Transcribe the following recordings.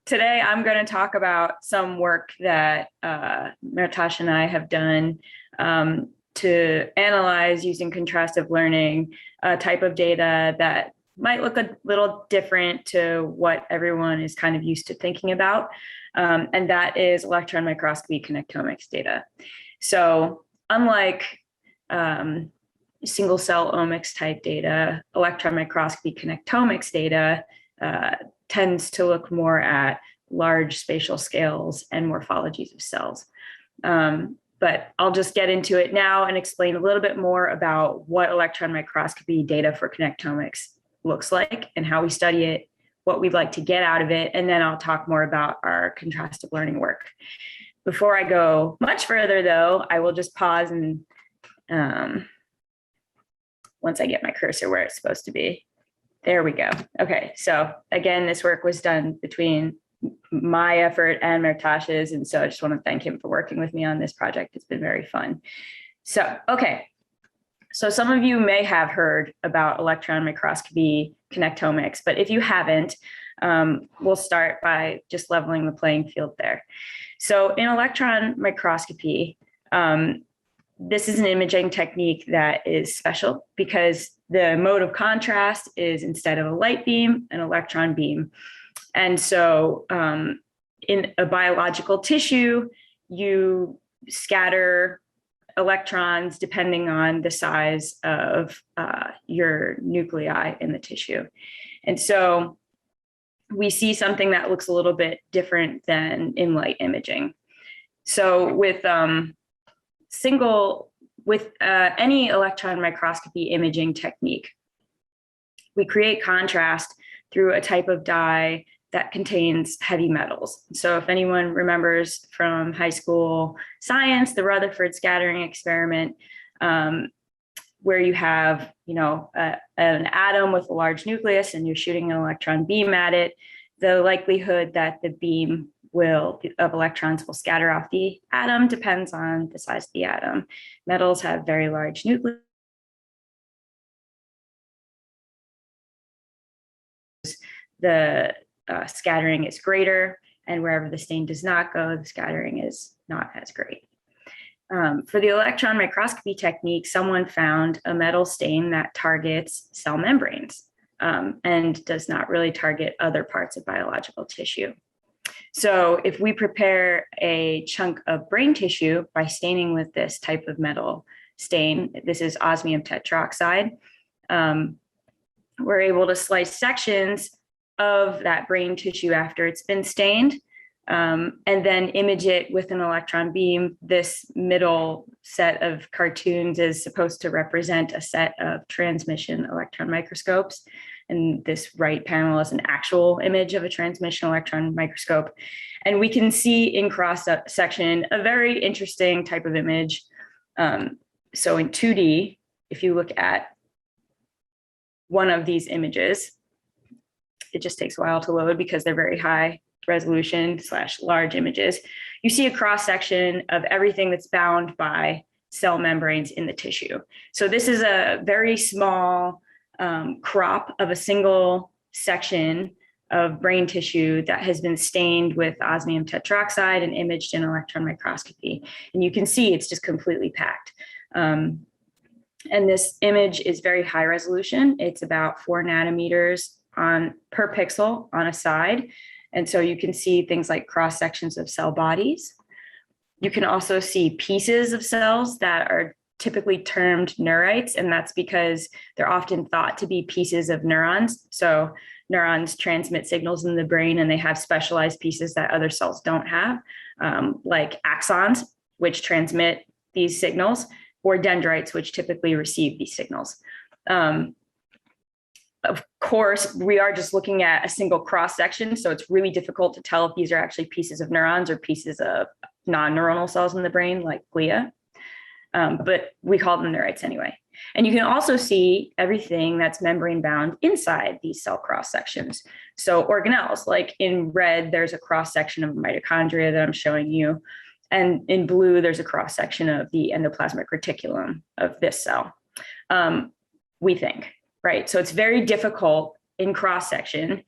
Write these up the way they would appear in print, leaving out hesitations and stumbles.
today I'm going to talk about some work that Mertash and I have done to analyze using contrastive learning a type of data that might look a little different to what everyone is kind of used to thinking about. And that is electron microscopy connectomics data. So unlike single cell omics type data, electron microscopy connectomics data tends to look more at large spatial scales and morphologies of cells. But I'll just get into it now and explain a little bit more about what electron microscopy data for connectomics looks like and how we study it, what we'd like to get out of it, and then I'll talk more about our contrastive learning work. Before I go much further, though, I will just pause and once I get my cursor where it's supposed to be. There we go. Okay, so again, this work was done between my effort and Mertash's, and so I just want to thank him for working with me on this project. It's been very fun. So, okay. So some of you may have heard about electron microscopy connectomics, but if you haven't, we'll start by just leveling the playing field there. So in electron microscopy, this is an imaging technique that is special because the mode of contrast is, instead of a light beam, an electron beam. And so in a biological tissue, you scatter electrons depending on the size of your nuclei in the tissue. And so we see something that looks a little bit different than in light imaging. So with any electron microscopy imaging technique, we create contrast through a type of dye that contains heavy metals. So if anyone remembers from high school science, the Rutherford scattering experiment, where you have, an atom with a large nucleus and you're shooting an electron beam at it, the likelihood that the beam of electrons will scatter off the atom depends on the size of the atom. Metals have very large nuclei. The scattering is greater, and wherever the stain does not go, the scattering is not as great. For the electron microscopy technique, someone found a metal stain that targets cell membranes and does not really target other parts of biological tissue. So if we prepare a chunk of brain tissue by staining with this type of metal stain, this is osmium tetroxide, we're able to slice sections of that brain tissue after it's been stained, and then image it with an electron beam. This middle set of cartoons is supposed to represent a set of transmission electron microscopes. And this right panel is an actual image of a transmission electron microscope. And we can see in cross section a very interesting type of image. So in 2D, if you look at one of these images, it just takes a while to load because they're very high resolution / large images. You see a cross section of everything that's bound by cell membranes in the tissue. So this is a very small crop of a single section of brain tissue that has been stained with osmium tetroxide and imaged in electron microscopy. And you can see it's just completely packed. And this image is very high resolution. It's about 4 nanometers per pixel on a side. And so you can see things like cross sections of cell bodies. You can also see pieces of cells that are typically termed neurites, and that's because they're often thought to be pieces of neurons. So neurons transmit signals in the brain, and they have specialized pieces that other cells don't have, like axons, which transmit these signals, or dendrites, which typically receive these signals. Of course, we are just looking at a single cross section, so it's really difficult to tell if these are actually pieces of neurons or pieces of non-neuronal cells in the brain, like glia. But we call them neurites anyway. And you can also see everything that's membrane bound inside these cell cross sections. So organelles, like in red, there's a cross section of mitochondria that I'm showing you. And in blue, there's a cross section of the endoplasmic reticulum of this cell, we think, right? So it's very difficult in cross section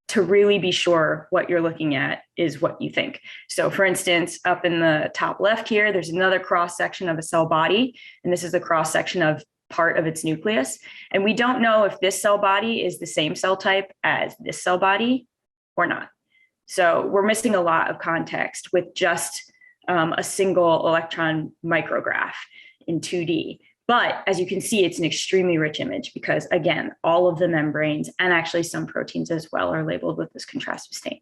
to really be sure what you're looking at is what you think. So for instance, up in the top left here, there's another cross section of a cell body, and this is the cross section of part of its nucleus. And we don't know if this cell body is the same cell type as this cell body or not. So we're missing a lot of context with just a single electron micrograph in 2D. But as you can see, it's an extremely rich image because, again, all of the membranes and actually some proteins as well are labeled with this contrastive stain.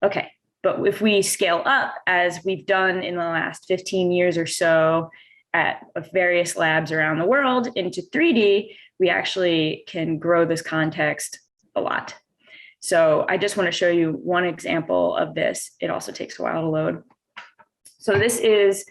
Okay, but if we scale up, as we've done in the last 15 years or so at various labs around the world into 3D, we actually can grow this context a lot. So I just want to show you one example of this. It also takes a while to load. So this is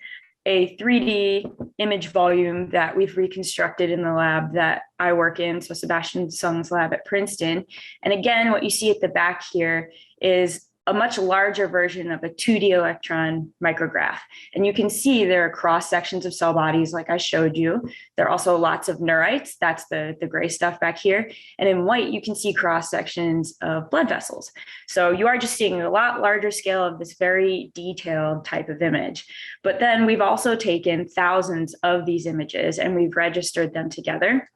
a 3D image volume that we've reconstructed in the lab that I work in, so Sebastian Seung's lab at Princeton. And again, what you see at the back here is a much larger version of a 2D electron micrograph. And you can see there are cross sections of cell bodies like I showed you. There are also lots of neurites, that's the gray stuff back here. And in white, you can see cross sections of blood vessels. So you are just seeing a lot larger scale of this very detailed type of image. But then we've also taken thousands of these images and we've registered them together.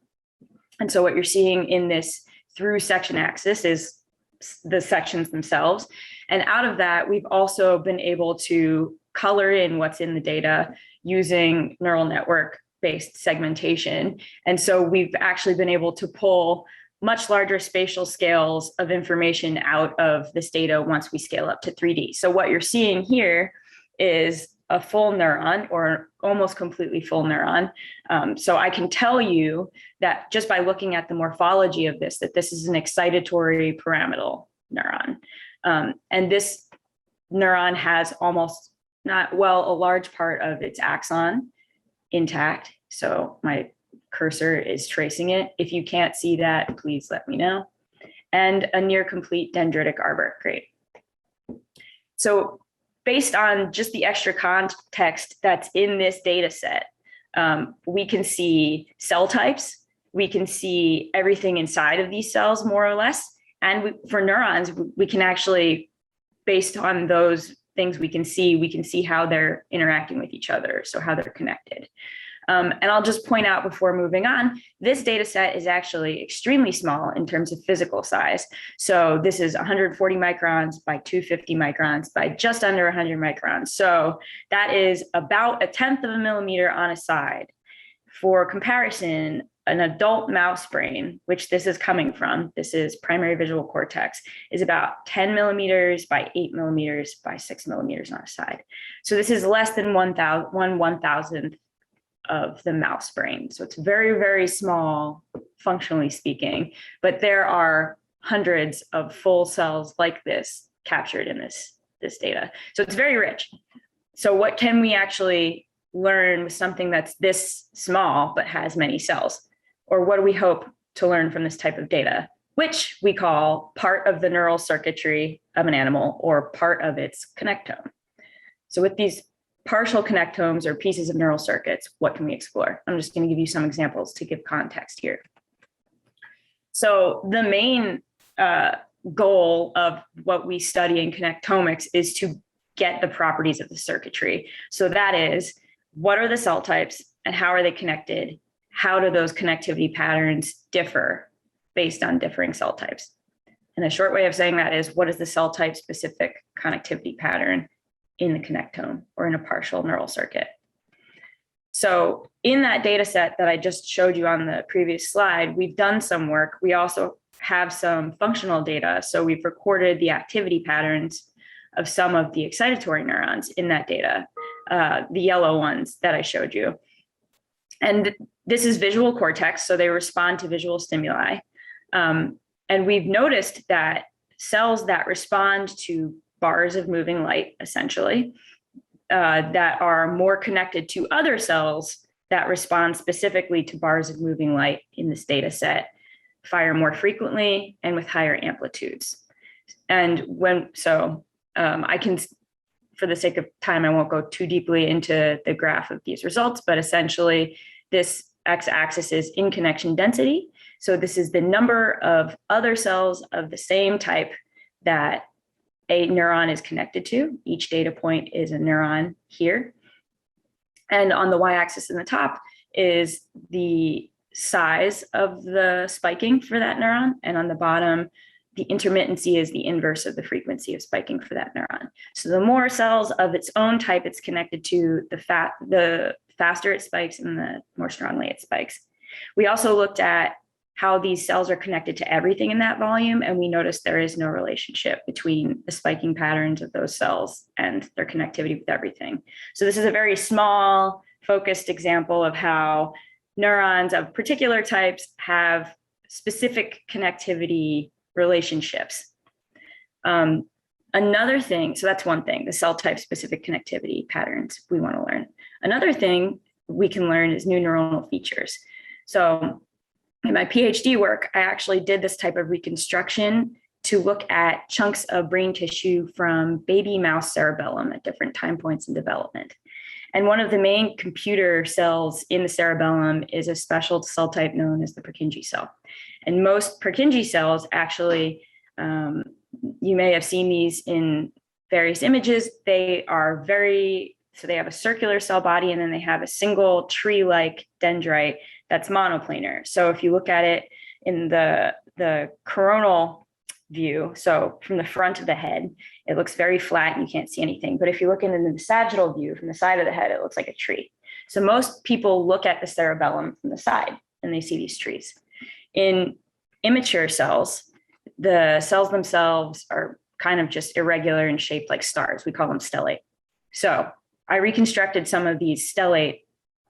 And so what you're seeing in this through section axis is the sections themselves. And out of that, we've also been able to color in what's in the data using neural network-based segmentation. And so we've actually been able to pull much larger spatial scales of information out of this data once we scale up to 3D. So what you're seeing here is a full neuron or almost completely full neuron. So I can tell you that just by looking at the morphology of this, that this is an excitatory pyramidal neuron. And this neuron has almost a large part of its axon intact. So my cursor is tracing it. If you can't see that, please let me know. And a near complete dendritic arbor. Great. So based on just the extra context that's in this data set, we can see cell types, we can see everything inside of these cells more or less. And for neurons, we can actually, based on those things we can see how they're interacting with each other, so how they're connected. And I'll just point out before moving on, this data set is actually extremely small in terms of physical size. So this is 140 microns by 250 microns by just under 100 microns. So that is about 1/10 of a millimeter on a side. For comparison, an adult mouse brain, which this is coming from, this is primary visual cortex, is about 10 millimeters by 8 millimeters by 6 millimeters on a side. So this is less than 1/1000th of the mouse brain. So it's very, very small, functionally speaking, but there are hundreds of full cells like this captured in this data. So it's very rich. So what can we actually learn with something that's this small but has many cells? Or what do we hope to learn from this type of data, which we call part of the neural circuitry of an animal or part of its connectome? So with these partial connectomes or pieces of neural circuits, what can we explore? I'm just going to give you some examples to give context here. So the main goal of what we study in connectomics is to get the properties of the circuitry. So that is, what are the cell types and how are they connected? How do those connectivity patterns differ based on differing cell types? And a short way of saying that is, what is the cell type specific connectivity pattern in the connectome or in a partial neural circuit? So in that data set that I just showed you on the previous slide, we've done some work. We also have some functional data. So we've recorded the activity patterns of some of the excitatory neurons in that data, the yellow ones that I showed you. And this is visual cortex, so they respond to visual stimuli. And we've noticed that cells that respond to bars of moving light, essentially, that are more connected to other cells that respond specifically to bars of moving light in this data set, fire more frequently and with higher amplitudes. And I can, for the sake of time, I won't go too deeply into the graph of these results, but essentially this x-axis is in connection density. So this is the number of other cells of the same type that a neuron is connected to. Each data point is a neuron here. And on the y-axis in the top is the size of the spiking for that neuron. And on the bottom, the intermittency is the inverse of the frequency of spiking for that neuron. So the more cells of its own type it's connected to, the faster it spikes and the more strongly it spikes. We also looked at how these cells are connected to everything in that volume, and we noticed there is no relationship between the spiking patterns of those cells and their connectivity with everything. So this is a very small, focused example of how neurons of particular types have specific connectivity relationships. Another thing, so that's one thing, the cell type specific connectivity patterns we want to learn. Another thing we can learn is new neuronal features. So in my PhD work, I actually did this type of reconstruction to look at chunks of brain tissue from baby mouse cerebellum at different time points in development. And one of the main computer cells in the cerebellum is a special cell type known as the Purkinje cell. And most Purkinje cells actually, you may have seen these in various images. They are so they have a circular cell body, and then they have a single tree-like dendrite that's monoplanar. So if you look at it in the coronal view, so from the front of the head, it looks very flat and you can't see anything. But if you look into the sagittal view from the side of the head, it looks like a tree. So most people look at the cerebellum from the side and they see these trees. In immature cells, the cells themselves are kind of just irregular and shaped like stars. We call them stellate. So I reconstructed some of these stellate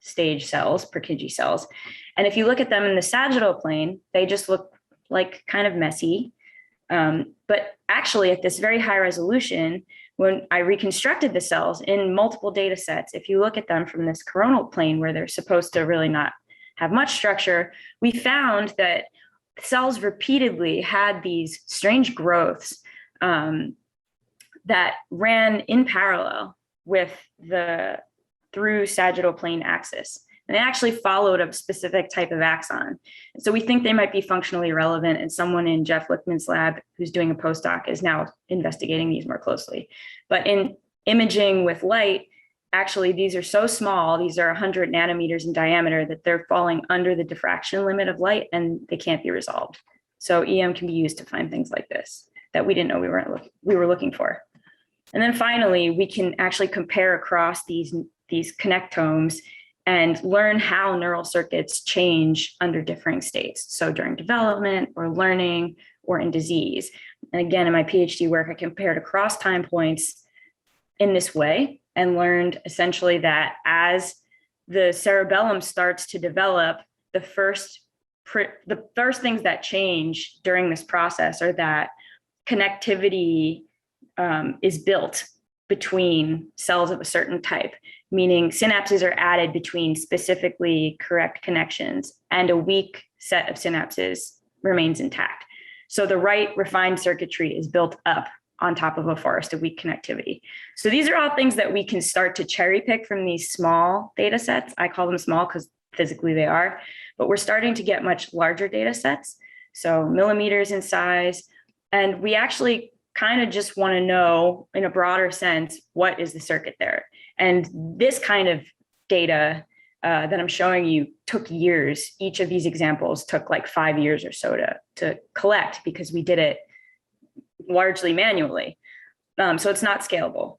stage cells, Purkinje cells. And if you look at them in the sagittal plane, they just look like kind of messy. But actually at this very high resolution, when I reconstructed the cells in multiple data sets, if you look at them from this coronal plane where they're supposed to really not have much structure, we found that cells repeatedly had these strange growths that ran in parallel with the through sagittal plane axis. And they actually followed a specific type of axon. So we think they might be functionally relevant, and someone in Jeff Lichtman's lab who's doing a postdoc is now investigating these more closely. But in imaging with light, actually these are so small, these are 100 nanometers in diameter, that they're falling under the diffraction limit of light and they can't be resolved. So EM can be used to find things like this that we didn't know we were looking for. And then finally, we can actually compare across these connectomes and learn how neural circuits change under differing states. So during development or learning or in disease. And again, in my PhD work, I compared across time points in this way and learned essentially that as the cerebellum starts to develop, the first things that change during this process are that connectivity is built between cells of a certain type, meaning synapses are added between specifically correct connections, and a weak set of synapses remains intact. So the right refined circuitry is built up on top of a forest of weak connectivity. So these are all things that we can start to cherry pick from these small data sets. I call them small because physically they are, but we're starting to get much larger data sets, so millimeters in size. And we actually kind of just want to know in a broader sense, what is the circuit there? And this kind of data that I'm showing you took years. Each of these examples took like 5 years or so to collect, because we did it largely manually. So it's not scalable.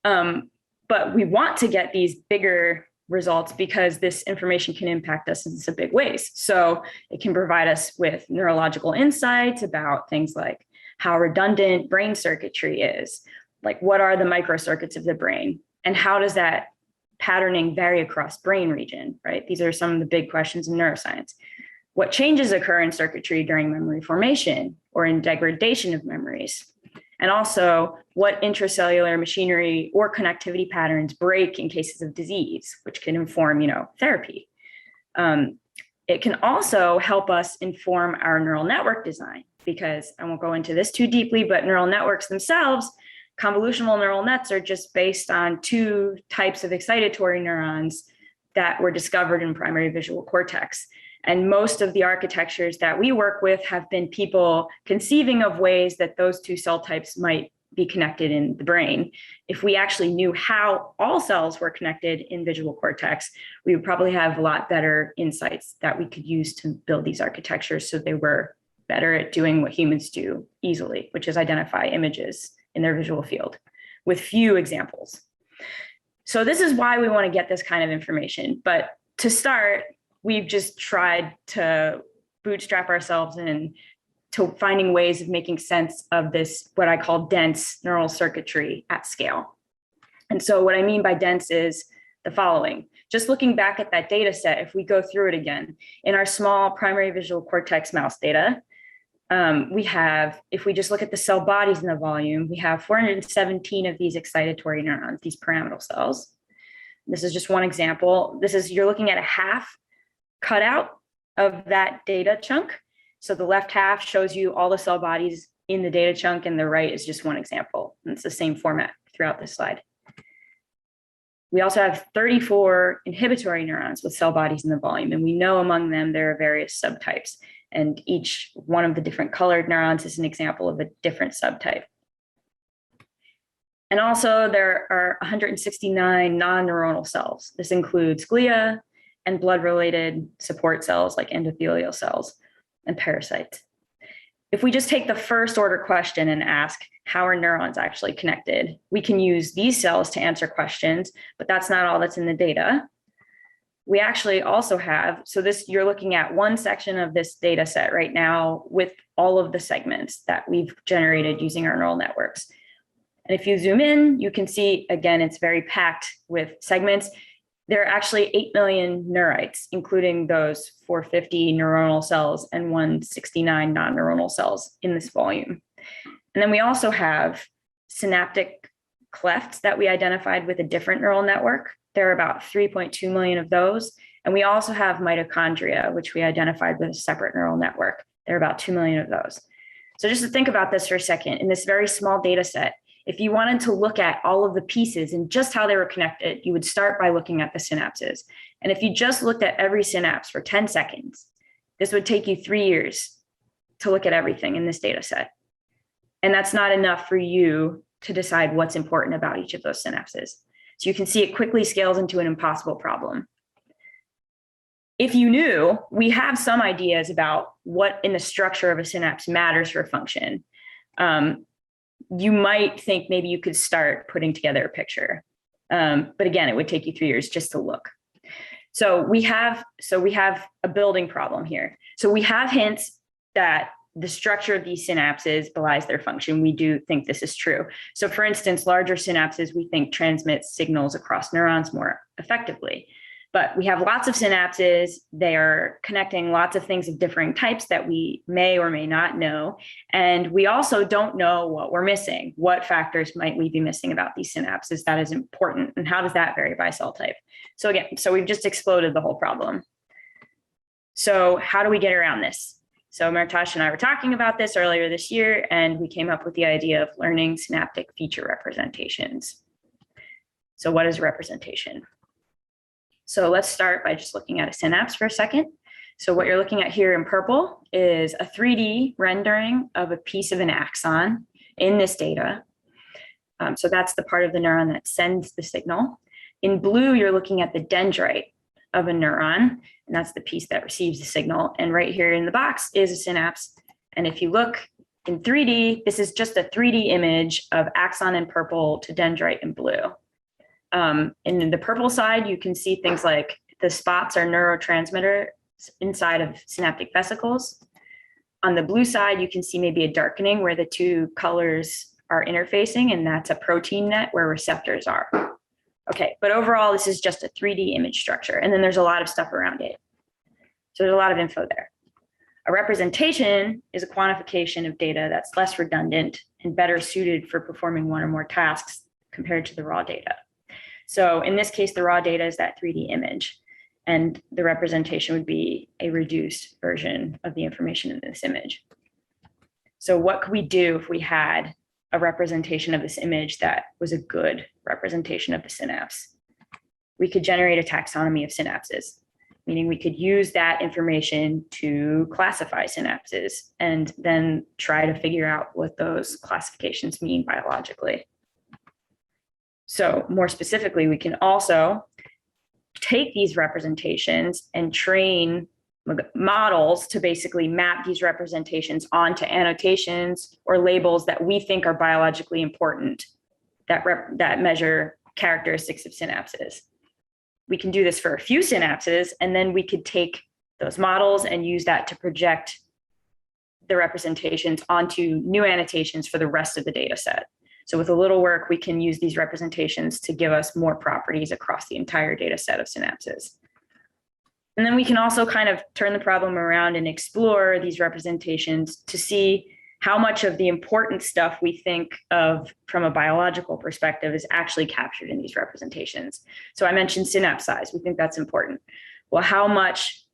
But we want to get these bigger results because this information can impact us in some big ways. So it can provide us with neurological insights about things like how redundant brain circuitry is, like what are the microcircuits of the brain, and how does that patterning vary across brain region, right? These are some of the big questions in neuroscience. What changes occur in circuitry during memory formation or in degradation of memories? And also what intracellular machinery or connectivity patterns break in cases of disease, which can inform, therapy. It can also help us inform our neural network design, because I won't go into this too deeply, but neural networks themselves, convolutional neural nets, are just based on two types of excitatory neurons that were discovered in primary visual cortex. And most of the architectures that we work with have been people conceiving of ways that those two cell types might be connected in the brain. If we actually knew how all cells were connected in visual cortex, we would probably have a lot better insights that we could use to build these architectures so they were better at doing what humans do easily, which is identify images in their visual field with few examples. So this is why we want to get this kind of information. But to start, we've just tried to bootstrap ourselves in to finding ways of making sense of this, what I call dense neural circuitry at scale. And so what I mean by dense is the following. Just looking back at that data set, if we go through it again, in our small primary visual cortex mouse data, we have, if we just look at the cell bodies in the volume, we have 417 of these excitatory neurons, these pyramidal cells. This is just one example. This is, you're looking at a half cutout of that data chunk. So the left half shows you all the cell bodies in the data chunk, and the right is just one example. And it's the same format throughout this slide. We also have 34 inhibitory neurons with cell bodies in the volume, and we know among them there are various subtypes. And each one of the different colored neurons is an example of a different subtype. And also there are 169 non-neuronal cells. This includes glia and blood-related support cells like endothelial cells and parasites. If we just take the first order question and ask, how are neurons actually connected? We can use these cells to answer questions, but that's not all that's in the data. We actually also have, so this, you're looking at one section of this data set right now with all of the segments that we've generated using our neural networks. And if you zoom in, you can see, again, it's very packed with segments. There are actually 8 million neurites, including those 450 neuronal cells and 169 non-neuronal cells in this volume. And then we also have synaptic clefts that we identified with a different neural network. There are about 3.2 million of those. And we also have mitochondria, which we identified with a separate neural network. There are about 2 million of those. So just to think about this for a second, in this very small data set, if you wanted to look at all of the pieces and just how they were connected, you would start by looking at the synapses. And if you just looked at every synapse for 10 seconds, this would take you 3 years to look at everything in this data set. And that's not enough for you to decide what's important about each of those synapses. So you can see it quickly scales into an impossible problem. If you knew, we have some ideas about what in the structure of a synapse matters for a function. You might think maybe you could start putting together a picture. But again, it would take you 3 years just to look. So we have a building problem here. So we have hints that the structure of these synapses belies their function. We do think this is true. So for instance, larger synapses, we think transmit signals across neurons more effectively. But we have lots of synapses. They are connecting lots of things of differing types that we may or may not know. And we also don't know what we're missing. What factors might we be missing about these synapses that is important? And how does that vary by cell type? So again, we've just exploded the whole problem. So how do we get around this? So Martash and I were talking about this earlier this year, and we came up with the idea of learning synaptic feature representations. So what is representation? So let's start by just looking at a synapse for a second. So what you're looking at here in purple is a 3D rendering of a piece of an axon in this data. So that's the part of the neuron that sends the signal. In blue, you're looking at the dendrite of a neuron, and that's the piece that receives the signal. And right here in the box is a synapse. And if you look in 3D, this is just a 3D image of axon in purple to dendrite in blue. In the purple side, you can see things like the spots are neurotransmitters inside of synaptic vesicles. On the blue side, you can see maybe a darkening where the two colors are interfacing, and that's a protein net where receptors are. Okay, but overall, this is just a 3D image structure, and then there's a lot of stuff around it. So there's a lot of info there. A representation is a quantification of data that's less redundant and better suited for performing one or more tasks compared to the raw data. So in this case, the raw data is that 3D image, and the representation would be a reduced version of the information in this image. So what could we do if we had a representation of this image that was a good representation of the synapse? We could generate a taxonomy of synapses. meaning we could use that information to classify synapses and then try to figure out what those classifications mean biologically. So more specifically, we can also take these representations and train models to basically map these representations onto annotations or labels that we think are biologically important that measure characteristics of synapses. We can do this for a few synapses, and then we could take those models and use that to project the representations onto new annotations for the rest of the data set. So with a little work, we can use these representations to give us more properties across the entire data set of synapses. And then we can also kind of turn the problem around and explore these representations to see how much of the important stuff we think of from a biological perspective is actually captured in these representations. So I mentioned synapse size. We think that's important. Well, how much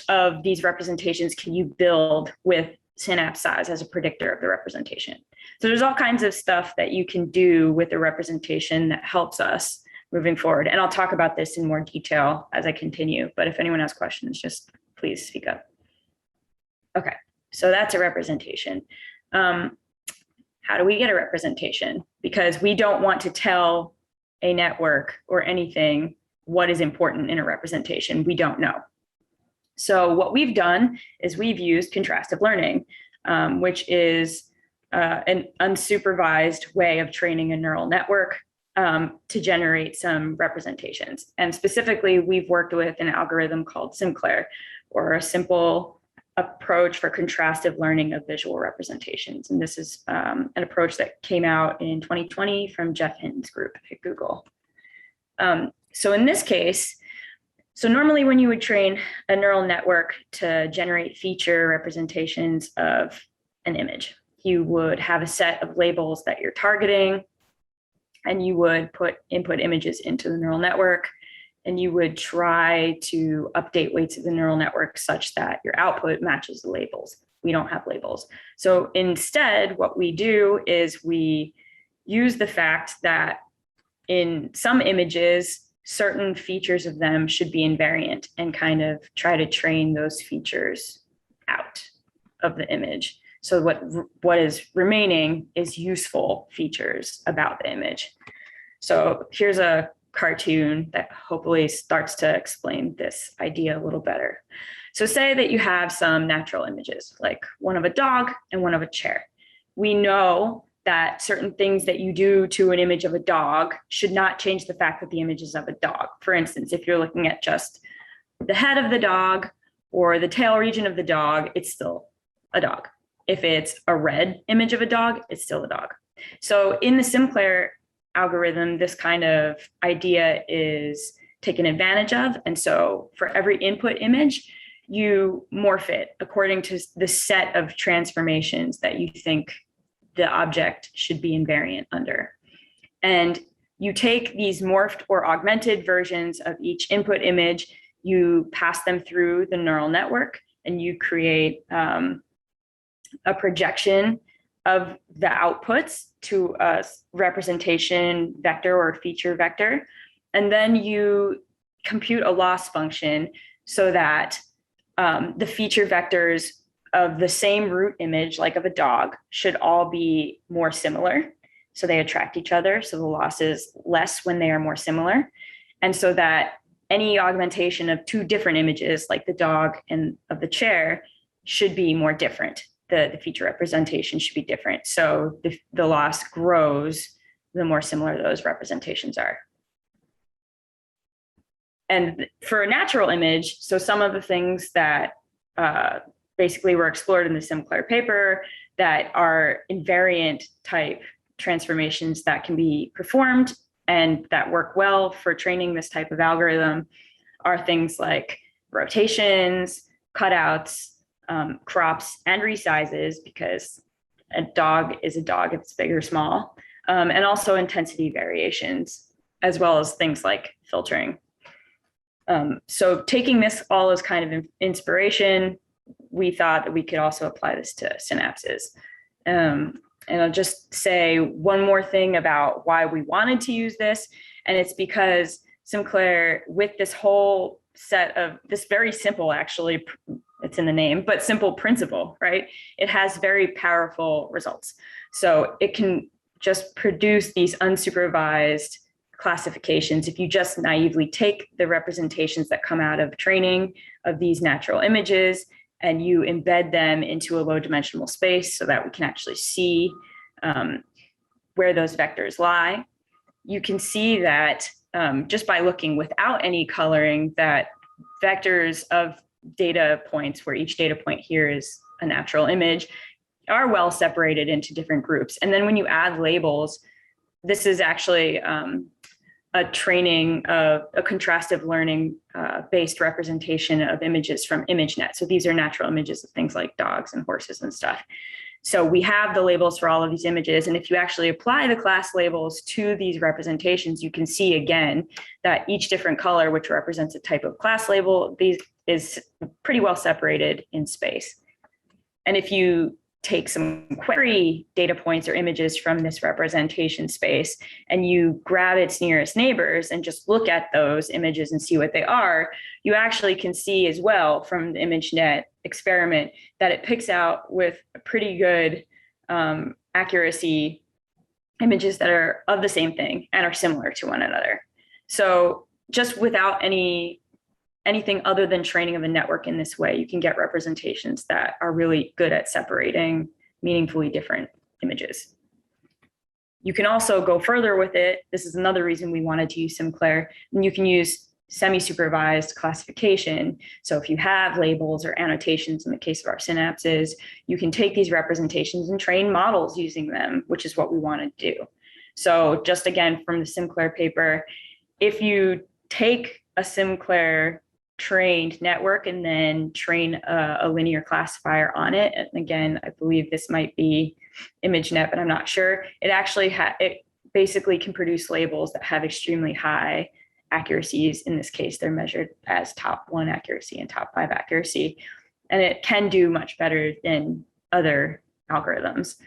of these representations can you build with synapse size as a predictor of the representation? So there's all kinds of stuff that you can do with the representation that helps us moving forward. And I'll talk about this in more detail as I continue, but if anyone has questions, just please speak up. Okay, so that's a representation. How do we get a representation? Because we don't want to tell a network or anything what is important in a representation. We don't know. So what we've done is we've used contrastive learning, which is an unsupervised way of training a neural network to generate some representations. And specifically, we've worked with an algorithm called SimCLR, or a simple approach for contrastive learning of visual representations. And this is an approach that came out in 2020 from Jeff Hinton's group at Google. So in this case, so normally when you would train a neural network to generate feature representations of an image, you would have a set of labels that you're targeting, and you would put input images into the neural network, and you would try to update weights of the neural network such that your output matches the labels. We don't have labels. So instead, what we do is we use the fact that in some images, certain features of them should be invariant, and kind of try to train those features out of the image. So what is remaining is useful features about the image. So here's a cartoon that hopefully starts to explain this idea a little better. So say that you have some natural images, like one of a dog and one of a chair. We know that certain things that you do to an image of a dog should not change the fact that the image is of a dog. For instance, if you're looking at just the head of the dog or the tail region of the dog, it's still a dog. If it's a red image of a dog, it's still a dog. So in the SimCLR algorithm, this kind of idea is taken advantage of. And so for every input image, you morph it according to the set of transformations that you think the object should be invariant under. And you take these morphed or augmented versions of each input image, you pass them through the neural network, and you create a projection of the outputs to a representation vector or feature vector. And then you compute a loss function so that the feature vectors of the same root image, like of a dog, should all be more similar. So they attract each other. So the loss is less when they are more similar. And so that any augmentation of two different images, like the dog and of the chair, should be more different. The feature representation should be different. So the loss grows the more similar those representations are. And for a natural image, so some of the things that basically were explored in the SimCLR paper that are invariant type transformations that can be performed and that work well for training this type of algorithm are things like rotations, cutouts, crops, and resizes, because a dog is a dog if it's big or small, and also intensity variations, as well as things like filtering. So taking this all as kind of inspiration, we thought that we could also apply this to synapses. And I'll just say one more thing about why we wanted to use this, and it's because SimCLR with this whole set of this very simple, actually, it's in the name, but simple principle, right? It has very powerful results. So it can just produce these unsupervised classifications if you just naively take the representations that come out of training of these natural images and you embed them into a low dimensional space so that we can actually see where those vectors lie. You can see that just by looking without any coloring, that vectors of data points, where each data point here is a natural image, are well separated into different groups. And then when you add labels, this is actually a training of a contrastive learning based representation of images from ImageNet. So these are natural images of things like dogs and horses and stuff. So we have the labels for all of these images. And if you actually apply the class labels to these representations, you can see again that each different color, which represents a type of class label, is pretty well separated in space. And if you take some query data points or images from this representation space and you grab its nearest neighbors and just look at those images and see what they are, you actually can see as well from the ImageNet experiment that it picks out with a pretty good accuracy images that are of the same thing and are similar to one another. So just without anything other than training of a network in this way, you can get representations that are really good at separating meaningfully different images. You can also go further with it. This is another reason we wanted to use SimCLR. And you can use semi-supervised classification. So if you have labels or annotations in the case of our synapses, you can take these representations and train models using them, which is what we want to do. So just again, from the SimCLR paper, if you take a SimCLR trained network and then train a linear classifier on it, and again, I believe this might be ImageNet, but I'm not sure, it actually it basically can produce labels that have extremely high accuracies. In this case, they're measured as top 1 accuracy and top 5 accuracy, and it can do much better than other algorithms.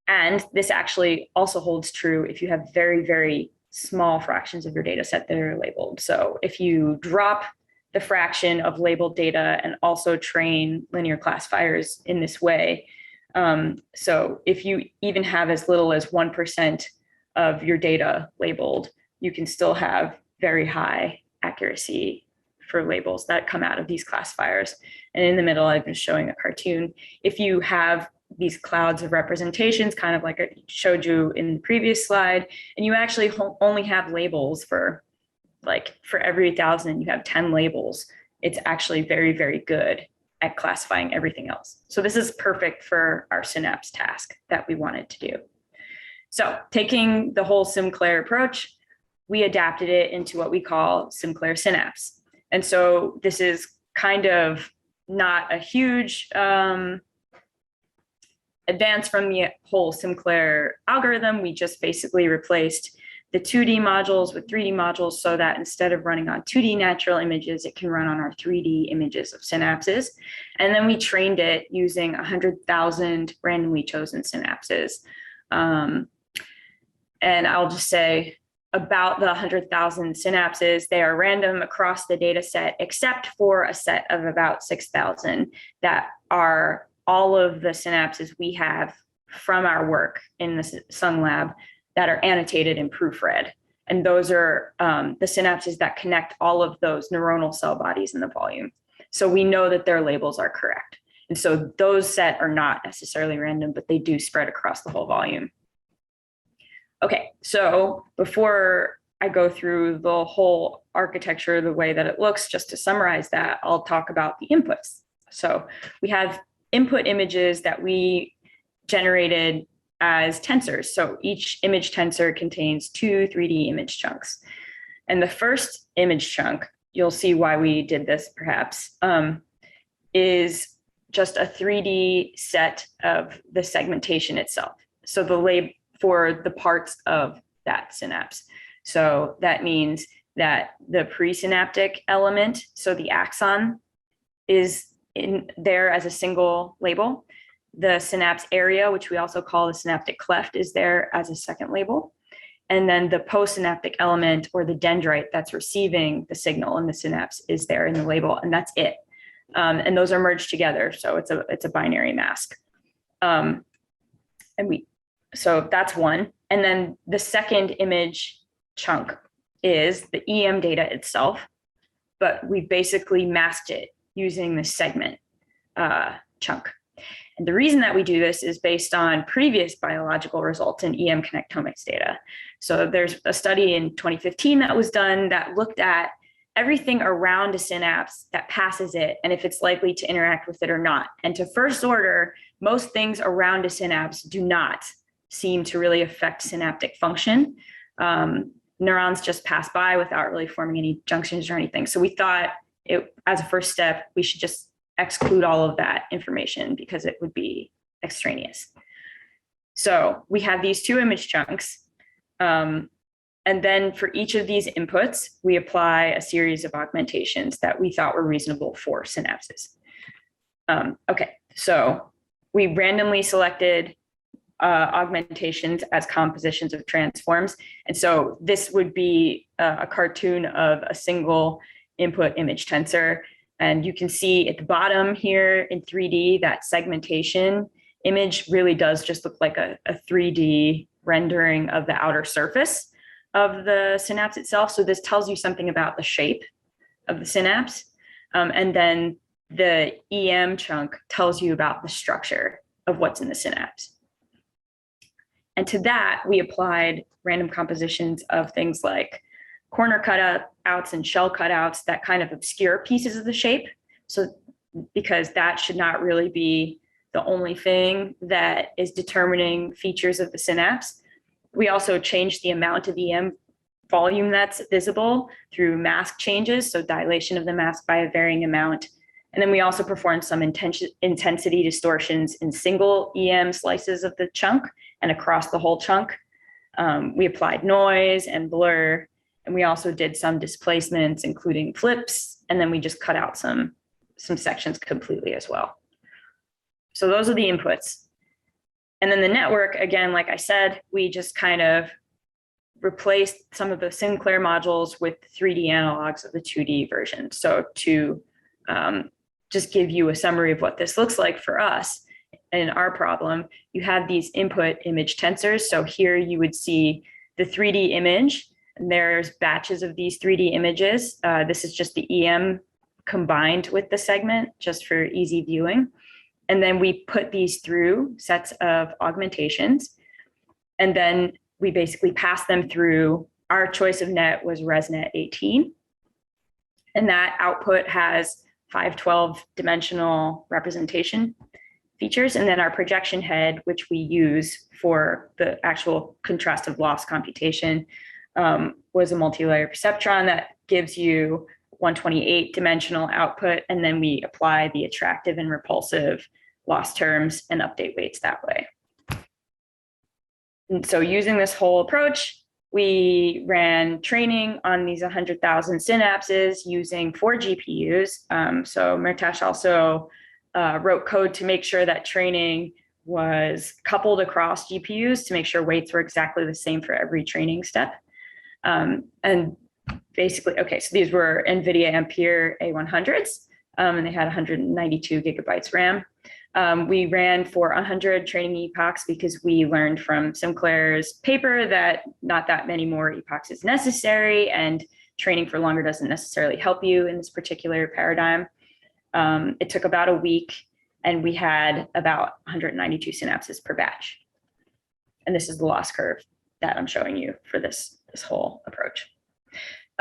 And this actually also holds true if you have very, very small fractions of your data set that are labeled. So if you drop the fraction of labeled data and also train linear classifiers in this way, so if you even have as little as 1% of your data labeled, you can still have very high accuracy for labels that come out of these classifiers. And in the middle, I've been showing a cartoon. If you have these clouds of representations, kind of like I showed you in the previous slide, and you actually only have labels for every 1,000, you have 10 labels, it's actually very, very good at classifying everything else. So this is perfect for our Synapse task that we wanted to do. So taking the whole SimCLR approach, we adapted it into what we call SimCLR-Synapse. And so this is kind of not a huge advance from the whole SimCLR algorithm. We just basically replaced the 2D modules with 3D modules so that instead of running on 2D natural images, it can run on our 3D images of synapses. And then we trained it using 100,000 randomly chosen synapses. And I'll just say about the 100,000 synapses, they are random across the data set, except for a set of about 6,000 that are all of the synapses we have from our work in the Seung lab that are annotated and proofread. And those are the synapses that connect all of those neuronal cell bodies in the volume. So we know that their labels are correct. And so those set are not necessarily random, but they do spread across the whole volume. Okay, so before I go through the whole architecture, the way that it looks, just to summarize that, I'll talk about the inputs. So we have input images that we generated as tensors. So each image tensor contains 2 3D image chunks. And the first image chunk, you'll see why we did this perhaps, is just a 3D set of the segmentation itself. So the label for the parts of that synapse. So that means that the presynaptic element, so the axon, is in there as a single label. The synapse area, which we also call the synaptic cleft, is there as a second label. And then the postsynaptic element or the dendrite that's receiving the signal in the synapse is there in the label, and that's it. And those are merged together, so it's a binary mask. So that's one. And then the second image chunk is the EM data itself, but we basically masked it using the segment chunk. And the reason that we do this is based on previous biological results in EM connectomics data. So there's a study in 2015 that was done that looked at everything around a synapse that passes it and if it's likely to interact with it or not. And to first order, most things around a synapse do not seem to really affect synaptic function. Neurons just pass by without really forming any junctions or anything. So we thought as a first step, we should just exclude all of that information because it would be extraneous. So we have these two image chunks. And then for each of these inputs, we apply a series of augmentations that we thought were reasonable for synapses. Okay, so we randomly selected augmentations as compositions of transforms. And so this would be a cartoon of a single input image tensor. And you can see at the bottom here in 3D, that segmentation image really does just look like a 3D rendering of the outer surface of the synapse itself. So this tells you something about the shape of the synapse. And then the EM chunk tells you about the structure of what's in the synapse. And to that, we applied random compositions of things like corner cutouts and shell cutouts that kind of obscure pieces of the shape. So because that should not really be the only thing that is determining features of the synapse. We also changed the amount of EM volume that's visible through mask changes, so dilation of the mask by a varying amount. And then we also performed some intensity distortions in single EM slices of the chunk and across the whole chunk. We applied noise and blur, and we also did some displacements, including flips, and then we just cut out some sections completely as well. So those are the inputs. And then the network, again, like I said, we just kind of replaced some of the SimCLR modules with 3D analogs of the 2D version. So to just give you a summary of what this looks like for us in our problem, you have these input image tensors. So here you would see the 3D image, and there's batches of these 3D images. This is just the EM combined with the segment, just for easy viewing. And then we put these through sets of augmentations. And then we basically pass them through. Our choice of net was ResNet 18. And that output has 512 dimensional representation features. And then our projection head, which we use for the actual contrastive loss computation, was a multi-layer perceptron that gives you 128 dimensional output. And then we apply the attractive and repulsive loss terms and update weights that way. And so using this whole approach, we ran training on these 100,000 synapses using 4 GPUs. So Mirtash also wrote code to make sure that training was coupled across GPUs to make sure weights were exactly the same for every training step. And basically, okay, so these were NVIDIA Ampere A100s, and they had 192 gigabytes RAM. We ran for 100 training epochs because we learned from SimCLR's paper that not that many more epochs is necessary, and training for longer doesn't necessarily help you in this particular paradigm. It took about a week, and we had about 192 synapses per batch. And this is the loss curve that I'm showing you for this whole approach.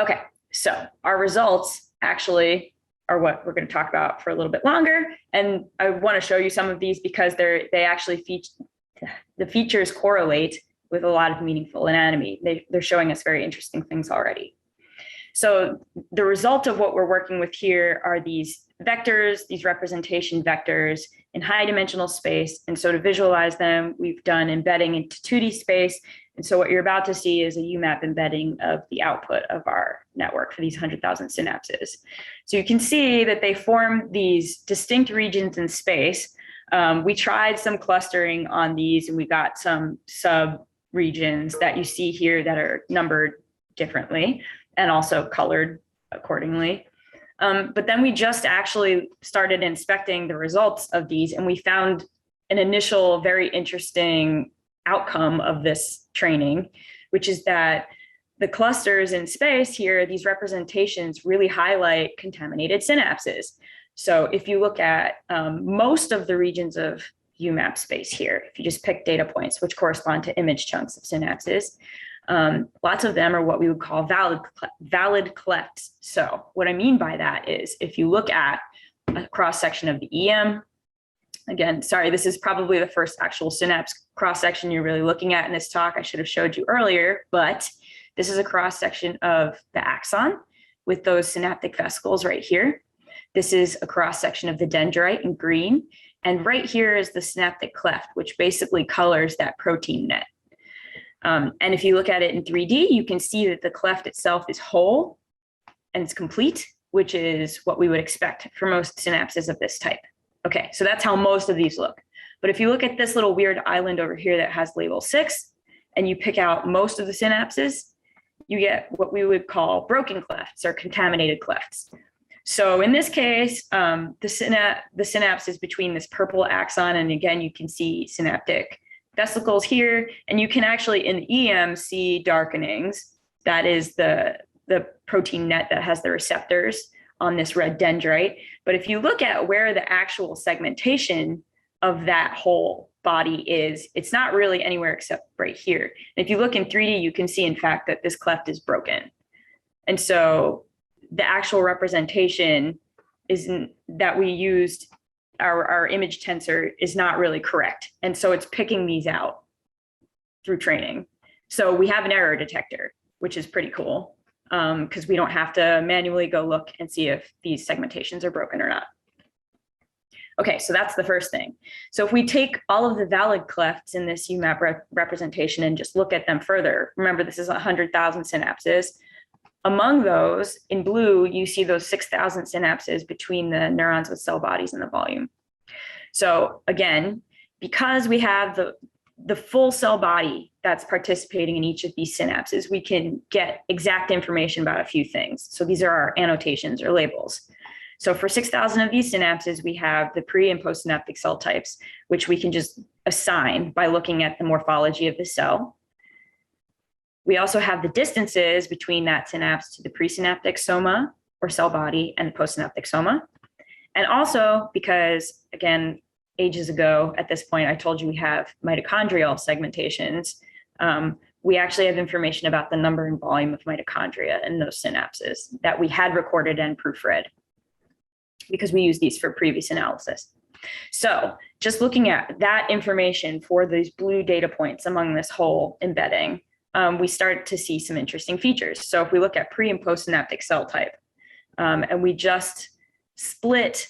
Okay, so our results actually are what we're going to talk about for a little bit longer. And I want to show you some of these because they actually the features correlate with a lot of meaningful anatomy. They're showing us very interesting things already. So the result of what we're working with here are these vectors, these representation vectors in high dimensional space. And so to visualize them, we've done embedding into 2D space. And so what you're about to see is a UMAP embedding of the output of our network for these 100,000 synapses. So you can see that they form these distinct regions in space. We tried some clustering on these, and we got some sub regions that you see here that are numbered differently and also colored accordingly. But then we just actually started inspecting the results of these, and we found an initial very interesting outcome of this training, which is that the clusters in space here, these representations really highlight contaminated synapses. So if you look at most of the regions of UMAP space here, if you just pick data points, which correspond to image chunks of synapses, lots of them are what we would call valid clefts. So what I mean by that is if you look at a cross-section of the EM, again, sorry, this is probably the first actual synapse cross-section you're really looking at in this talk. I should have showed you earlier, but this is a cross-section of the axon with those synaptic vesicles right here. This is a cross-section of the dendrite in green. And right here is the synaptic cleft, which basically colors that protein net. And if you look at it in 3D, you can see that the cleft itself is whole and it's complete, which is what we would expect for most synapses of this type. Okay, so that's how most of these look. But if you look at this little weird island over here that has label 6, and you pick out most of the synapses, you get what we would call broken clefts or contaminated clefts. So in this case, the synapse is between this purple axon, and again, you can see synaptic vesicles here, and you can actually in the EM see darkenings. That is the protein net that has the receptors on this red dendrite. But if you look at where the actual segmentation of that whole body is, it's not really anywhere except right here. And if you look in 3D, you can see, in fact, that this cleft is broken. And so the actual representation that we used, our image tensor, is not really correct. And so it's picking these out through training. So we have an error detector, which is pretty cool, because we don't have to manually go look and see if these segmentations are broken or not. Okay, so that's the first thing. So if we take all of the valid clefts in this UMAP representation and just look at them further, remember this is 100,000 synapses. Among those, in blue, you see those 6,000 synapses between the neurons with cell bodies in the volume. So again, because we have the full cell body that's participating in each of these synapses, we can get exact information about a few things. So these are our annotations or labels. So for 6,000 of these synapses, we have the pre and postsynaptic cell types, which we can just assign by looking at the morphology of the cell. We also have the distances between that synapse to the presynaptic soma or cell body and the postsynaptic soma. And also because, again, ages ago at this point, I told you we have mitochondrial segmentations. We actually have information about the number and volume of mitochondria in those synapses that we had recorded and proofread, because we use these for previous analysis. So just looking at that information for these blue data points among this whole embedding, we start to see some interesting features. So if we look at pre and postsynaptic cell type, and we just split,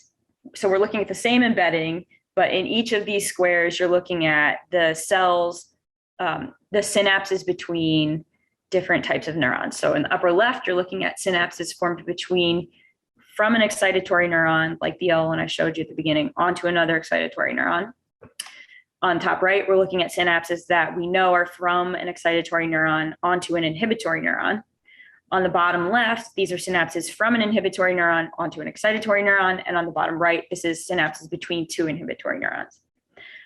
so we're looking at the same embedding, but in each of these squares, you're looking at the cells, the synapses between different types of neurons. So in the upper left, you're looking at synapses formed from an excitatory neuron, like the L one I showed you at the beginning, onto another excitatory neuron. On top right, we're looking at synapses that we know are from an excitatory neuron onto an inhibitory neuron. On the bottom left, these are synapses from an inhibitory neuron onto an excitatory neuron. And on the bottom right, this is synapses between two inhibitory neurons.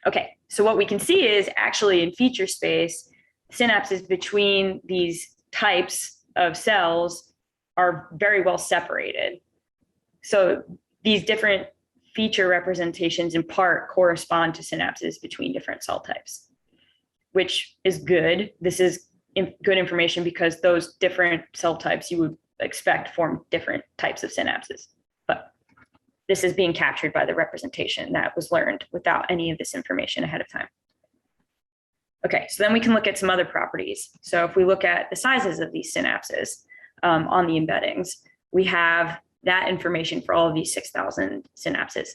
Okay, so what we can see is actually in feature space, synapses between these types of cells are very well separated. So these different feature representations in part correspond to synapses between different cell types, which is good. This is good information because those different cell types you would expect form different types of synapses. But this is being captured by the representation that was learned without any of this information ahead of time. Okay, so then we can look at some other properties. So if we look at the sizes of these synapses on the embeddings, we have that information for all of these 6,000 synapses.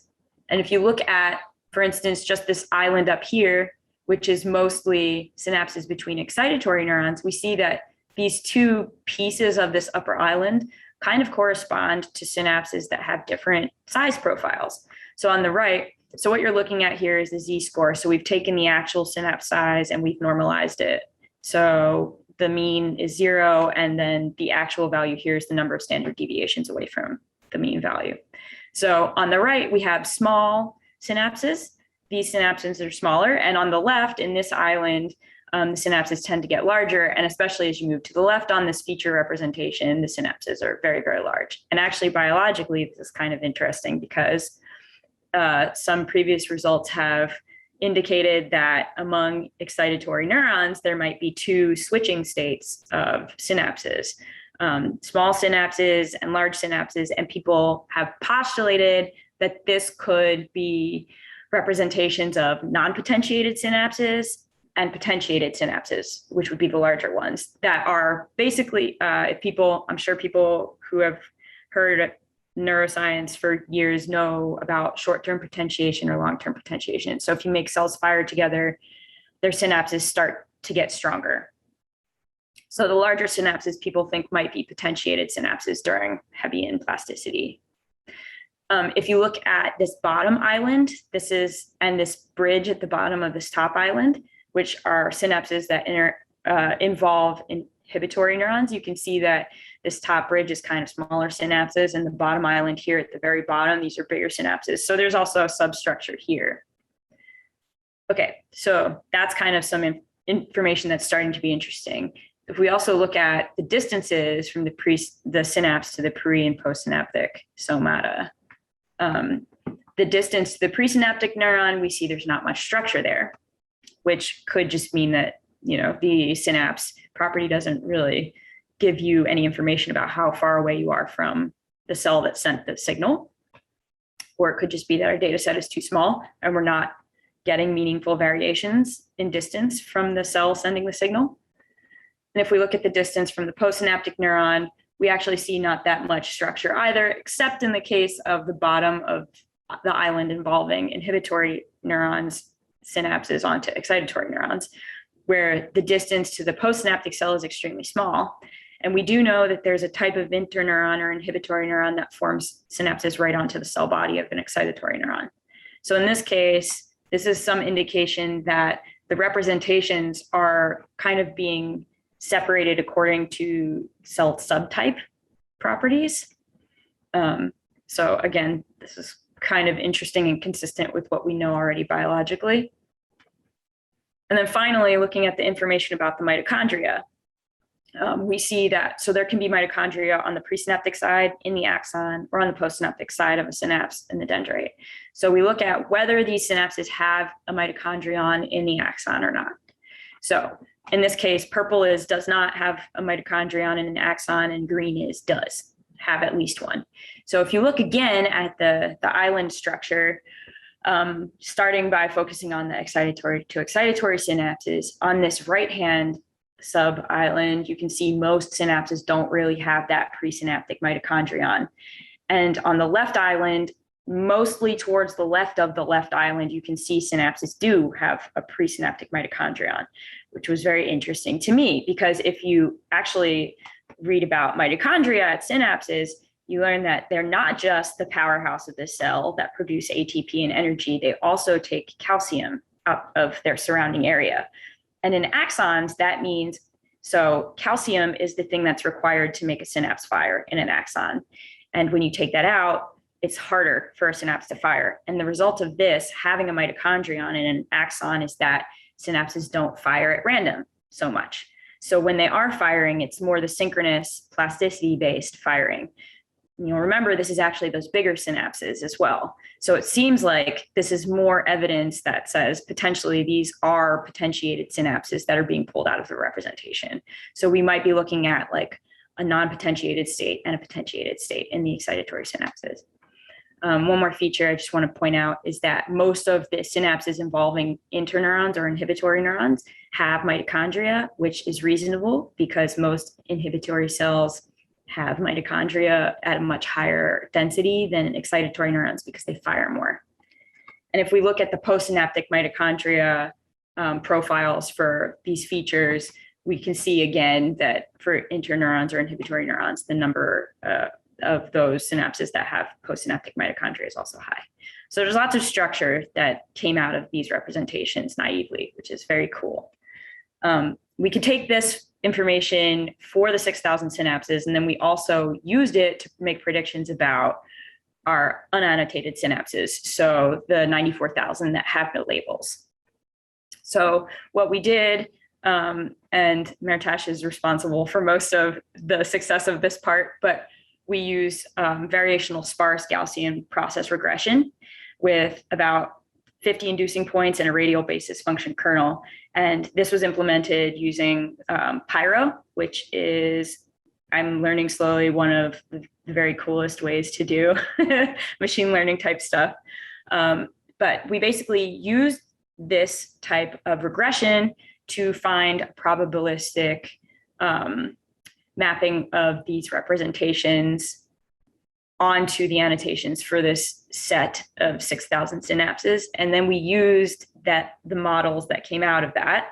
And if you look at, for instance, just this island up here, which is mostly synapses between excitatory neurons, we see that these two pieces of this upper island kind of correspond to synapses that have different size profiles. So on the right, so what you're looking at here is the Z-score. So we've taken the actual synapse size and we've normalized it So the mean is 0, and then the actual value here is the number of standard deviations away from the mean value. So on the right, we have small synapses. These synapses are smaller, and on the left, in this island, the synapses tend to get larger, and especially as you move to the left on this feature representation, the synapses are very, very large. And actually, biologically, this is kind of interesting because some previous results have indicated that among excitatory neurons, there might be 2 switching states of synapses, small synapses and large synapses, and people have postulated that this could be representations of non-potentiated synapses and potentiated synapses, which would be the larger ones that are basically, I'm sure people who have heard neuroscience for years know about short-term potentiation or long-term potentiation. So if you make cells fire together, their synapses start to get stronger. So the larger synapses people think might be potentiated synapses during Hebbian plasticity. If you look at this bottom island, and this bridge at the bottom of this top island, which are synapses that involve inhibitory neurons, you can see that this top bridge is kind of smaller synapses, and the bottom island here at the very bottom, these are bigger synapses. So there's also a substructure here. Okay, so that's kind of some information that's starting to be interesting. If we also look at the distances from the synapse to the pre and postsynaptic somata, the distance to the presynaptic neuron, we see there's not much structure there, which could just mean that, the synapse property doesn't really give you any information about how far away you are from the cell that sent the signal. Or it could just be that our data set is too small and we're not getting meaningful variations in distance from the cell sending the signal. And if we look at the distance from the postsynaptic neuron, we actually see not that much structure either, except in the case of the bottom of the island involving inhibitory neurons, synapses onto excitatory neurons, where the distance to the postsynaptic cell is extremely small. And we do know that there's a type of interneuron or inhibitory neuron that forms synapses right onto the cell body of an excitatory neuron. So in this case, this is some indication that the representations are kind of being separated according to cell subtype properties. So again, this is kind of interesting and consistent with what we know already biologically. And then finally, looking at the information about the mitochondria, we see that, so there can be mitochondria on the presynaptic side in the axon or on the postsynaptic side of a synapse in the dendrite. So we look at whether these synapses have a mitochondrion in the axon or not. So in this case, purple does not have a mitochondrion in an axon, and green does have at least one. So if you look again at the island structure, starting by focusing on the excitatory to excitatory synapses, on this right-hand sub-island, you can see most synapses don't really have that presynaptic mitochondrion. And on the left island, mostly towards the left of the left island, you can see synapses do have a presynaptic mitochondrion, which was very interesting to me, because if you actually read about mitochondria at synapses, you learn that they're not just the powerhouse of the cell that produce ATP and energy, they also take calcium out of their surrounding area. And in axons, that means, so calcium is the thing that's required to make a synapse fire in an axon. And when you take that out, it's harder for a synapse to fire. And the result of this, having a mitochondrion in an axon, is that synapses don't fire at random so much. So when they are firing, it's more the synchronous plasticity-based firing. Remember, this is actually those bigger synapses as well. So it seems like this is more evidence that says potentially these are potentiated synapses that are being pulled out of the representation. So we might be looking at like a non-potentiated state and a potentiated state in the excitatory synapses. One more feature I just want to point out is that most of the synapses involving interneurons or inhibitory neurons have mitochondria, which is reasonable because most inhibitory cells have mitochondria at a much higher density than excitatory neurons because they fire more. And if we look at the postsynaptic mitochondria profiles for these features, we can see again that for interneurons or inhibitory neurons, the number of those synapses that have postsynaptic mitochondria is also high. So there's lots of structure that came out of these representations naively, which is very cool. we could take this information for the 6,000 synapses, and then we also used it to make predictions about our unannotated synapses, so the 94,000 that have no labels. So what we did, and Martash is responsible for most of the success of this part, but we use variational sparse Gaussian process regression with about 50 inducing points and a radial basis function kernel. And this was implemented using Pyro, which is, I'm learning slowly, one of the very coolest ways to do machine learning type stuff. But we basically used this type of regression to find a probabilistic mapping of these representations onto the annotations for this set of 6,000 synapses. And then we used the models that came out of that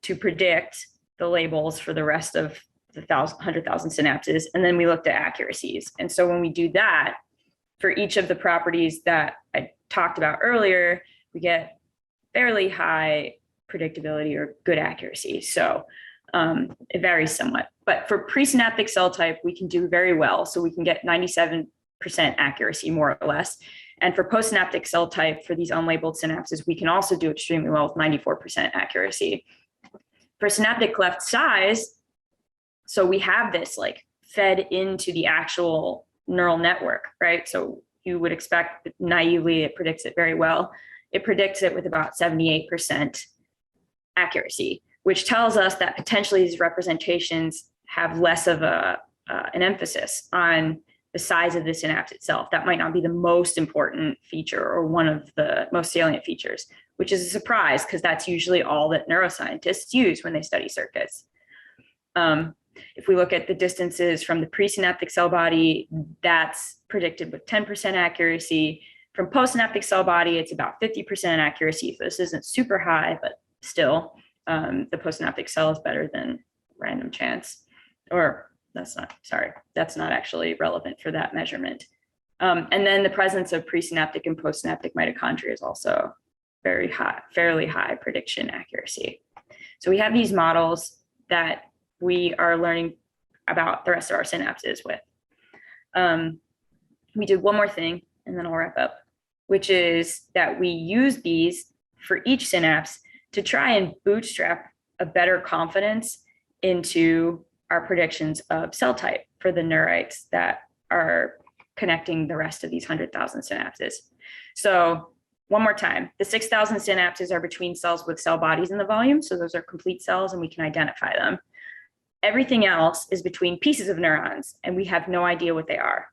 to predict the labels for the rest of the 100,000 synapses. And then we looked at accuracies. And so when we do that, for each of the properties that I talked about earlier, we get fairly high predictability or good accuracy. So it varies somewhat. But for presynaptic cell type, we can do very well. So we can get 97% accuracy, more or less. And for postsynaptic cell type, for these unlabeled synapses, we can also do extremely well with 94% accuracy. For synaptic cleft size, so we have this like fed into the actual neural network, right? So you would expect that naively it predicts it very well. It predicts it with about 78% accuracy, which tells us that potentially these representations have less of an emphasis on the size of the synapse itself. That might not be the most important feature or one of the most salient features, which is a surprise because that's usually all that neuroscientists use when they study circuits. If we look at the distances from the presynaptic cell body, that's predicted with 10% accuracy. From postsynaptic cell body, it's about 50% accuracy. So this isn't super high, but still, the postsynaptic cell is better than random chance. Or that's not actually relevant for that measurement. And then the presence of presynaptic and postsynaptic mitochondria is also very high, fairly high prediction accuracy. So we have these models that we are learning about the rest of our synapses with. We did one more thing, and then I'll wrap up, which is that we use these for each synapse to try and bootstrap a better confidence into our predictions of cell type for the neurites that are connecting the rest of these 100,000 synapses. So one more time, the 6,000 synapses are between cells with cell bodies in the volume. So those are complete cells and we can identify them. Everything else is between pieces of neurons and we have no idea what they are.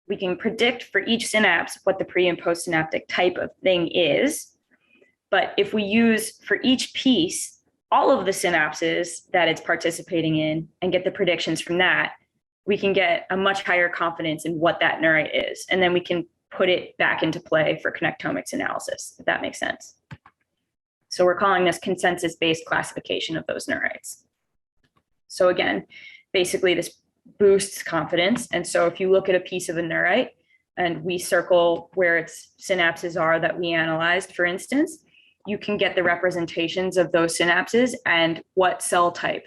We can predict for each synapse what the pre and postsynaptic type of thing is. But if we use for each piece all of the synapses that it's participating in and get the predictions from that, we can get a much higher confidence in what that neurite is. And then we can put it back into play for connectomics analysis, if that makes sense. So we're calling this consensus-based classification of those neurites. So again, basically this boosts confidence. And so if you look at a piece of a neurite and we circle where its synapses are that we analyzed, for instance, you can get the representations of those synapses and what cell type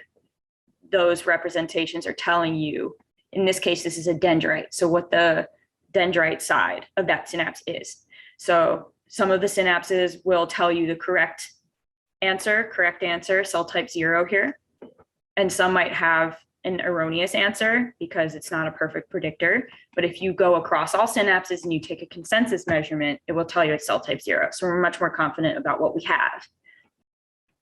those representations are telling you. In this case, this is a dendrite. So what the dendrite side of that synapse is. So some of the synapses will tell you the correct answer, cell type 0 here. And some might have an erroneous answer because it's not a perfect predictor. But if you go across all synapses and you take a consensus measurement, it will tell you it's cell type 0. So we're much more confident about what we have.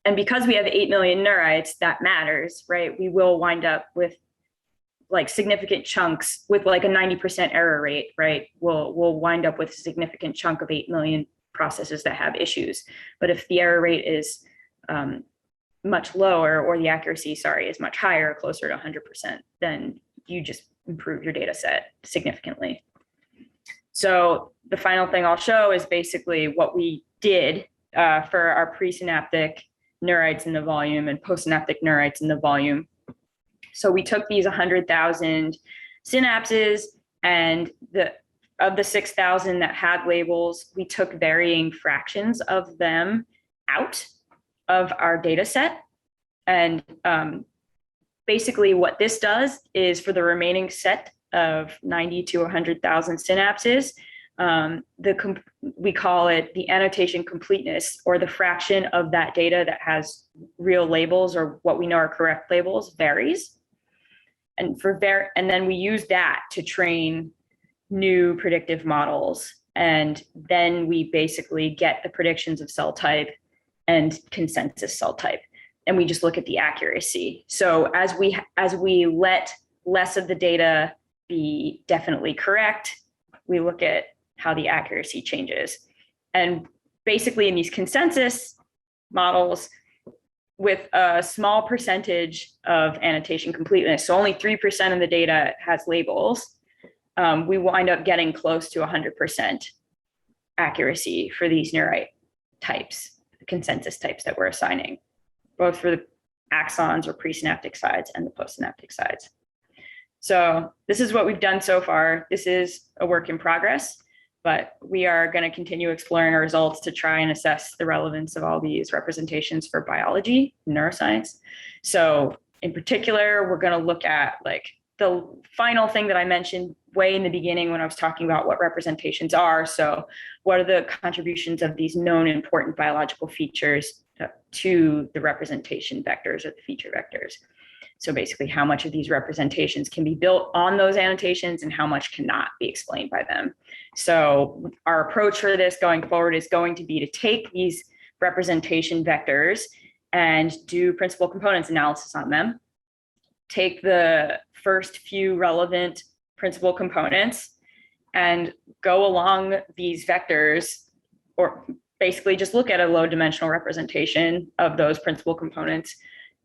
And because we have 8 million neurites, that matters, right? We will wind up with like significant chunks with like a 90% error rate, right? We'll wind up with a significant chunk of 8 million processes that have issues. But if the error rate is much lower, or the accuracy, is much higher, closer to 100%, then you just improve your data set significantly. So the final thing I'll show is basically what we did for our presynaptic neurites in the volume and postsynaptic neurites in the volume. So we took these 100,000 synapses, and of the 6,000 that had labels, we took varying fractions of them out of our data set. And basically what this does is for the remaining set of 90 to 100,000 synapses, we call it the annotation completeness, or the fraction of that data that has real labels or what we know are correct labels varies. And then we use that to train new predictive models. And then we basically get the predictions of cell type and consensus cell type. And we just look at the accuracy. So as we let less of the data be definitely correct, we look at how the accuracy changes. And basically in these consensus models, with a small percentage of annotation completeness, so only 3% of the data has labels, we wind up getting close to 100% accuracy for these neurite types, the consensus types that we're assigning, both for the axons or presynaptic sides and the postsynaptic sides. So this is what we've done so far. This is a work in progress, but we are going to continue exploring our results to try and assess the relevance of all these representations for biology and neuroscience. So in particular, we're going to look at like the final thing that I mentioned way in the beginning when I was talking about what representations are. So what are the contributions of these known important biological features to the representation vectors or the feature vectors? So basically how much of these representations can be built on those annotations and how much cannot be explained by them. So our approach for this going forward is going to be to take these representation vectors and do principal components analysis on them, take the first few relevant principal components and go along these vectors, or basically just look at a low dimensional representation of those principal components,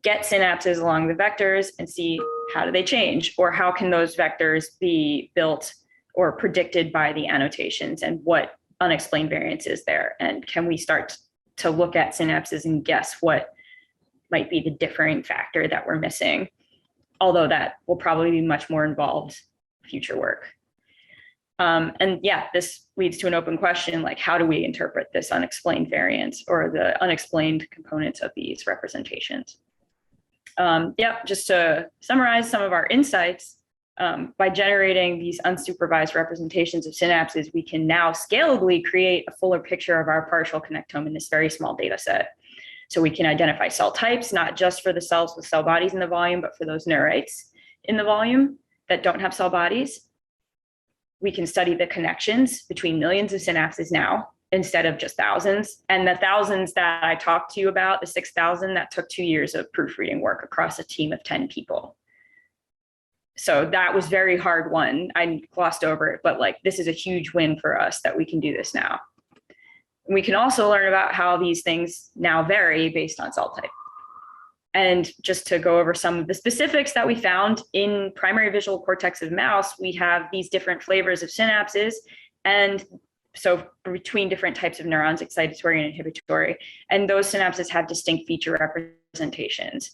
get synapses along the vectors and see how do they change, or how can those vectors be built or predicted by the annotations, and what unexplained variance is there, and can we start to look at synapses and guess what might be the differing factor that we're missing, although that will probably be much more involved future work. And yeah, this leads to an open question, like how do we interpret this unexplained variance or the unexplained components of these representations? Just to summarize some of our insights, by generating these unsupervised representations of synapses, we can now scalably create a fuller picture of our partial connectome in this very small data set. So we can identify cell types, not just for the cells with cell bodies in the volume, but for those neurites in the volume that don't have cell bodies. We can study the connections between millions of synapses now, instead of just thousands. And the thousands that I talked to you about, the 6,000, that took 2 years of proofreading work across a team of 10 people. So that was very hard one. I glossed over it, but like this is a huge win for us that we can do this now. We can also learn about how these things now vary based on cell type. And just to go over some of the specifics that we found in primary visual cortex of mouse, we have these different flavors of synapses. And so between different types of neurons, excitatory and inhibitory, and those synapses have distinct feature representations.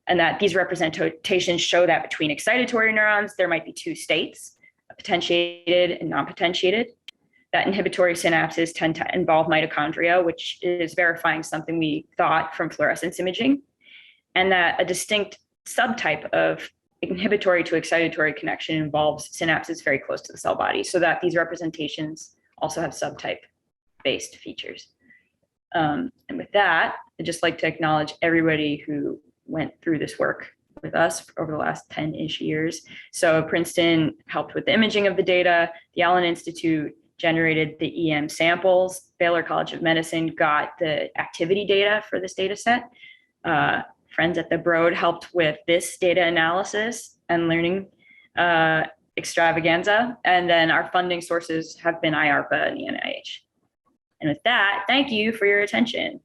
And that these representations show that between excitatory neurons, there might be two states, potentiated and non-potentiated. That inhibitory synapses tend to involve mitochondria, which is verifying something we thought from fluorescence imaging. And that a distinct subtype of inhibitory to excitatory connection involves synapses very close to the cell body, so that these representations also have subtype-based features. And with that, I'd just like to acknowledge everybody who went through this work with us over the last 10-ish years. So Princeton helped with the imaging of the data, the Allen Institute generated the EM samples, Baylor College of Medicine got the activity data for this data set. Friends at the Broad helped with this data analysis and learning extravaganza. And then our funding sources have been IARPA and the NIH. And with that, thank you for your attention.